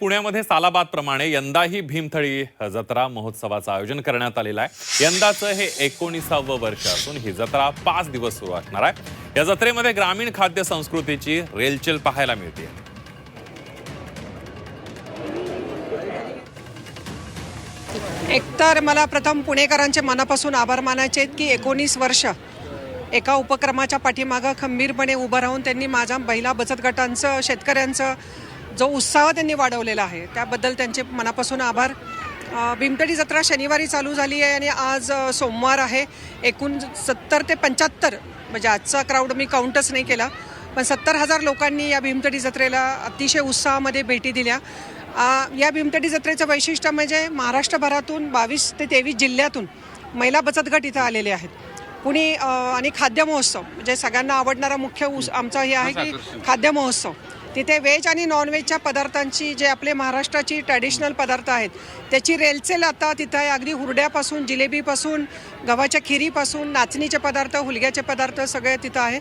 पुण्यामध्ये सालाबाद प्रमाणे यंदाही भीमथडी जत्रा महोत्सवाचं आयोजन करण्यात आलेलं आहे। यंदाचं हे 19वे वर्ष असून ही जत्रा 5 दिवस सुरू असणार आहे। या जत्रेमध्ये ग्रामीण खाद्य संस्कृतीची रेलचेल पाहायला मिळते। एकतर मला प्रथम पुणेकरांचे मनापासून आभार मानायचे आहेत की 19 वर्ष एका उपक्रमाच्या पाठीमागं खंबीरपणे उभं राहून त्यांनी माझ्या महिला बचत गटांचं, शेतकऱ्यांचं जो उत्साह त्यांनी वाढवलेला आहे त्याबद्दल त्यांचे मनापासून आभार। भीमथडी जत्रा शनिवारी चालू झाली आहे आणि आज सोमवार आहे। एकूण 70 ते 75 म्हणजे आजचा क्राऊड मी काउंटच नाही केला, पण 70,000 लोकांनी या भीमथडी जत्रेला अतिशय उत्साहामध्ये भेटी दिल्या। या भीमथडी जत्रेचं वैशिष्ट्य म्हणजे महाराष्ट्रभरातून 22 ते 23 जिल्ह्यातून महिला बचत गट इथं आलेले आहेत। कुणी आणि खाद्य महोत्सव म्हणजे सगळ्यांना आवडणारा मुख्य आमचा हे आहे की खाद्य महोत्सव। तिथे व्हेज आणि नॉनव्हेजच्या पदार्थांची जे आपले महाराष्ट्राची ट्रॅडिशनल पदार्थ आहेत त्याची रेलचेल आता तिथं आहे। अगदी हुरड्यापासून, जिलेबीपासून, गव्हाच्या खिरीपासून, नाचणीचे पदार्थ, हुलग्याचे पदार्थ सगळे तिथं आहे।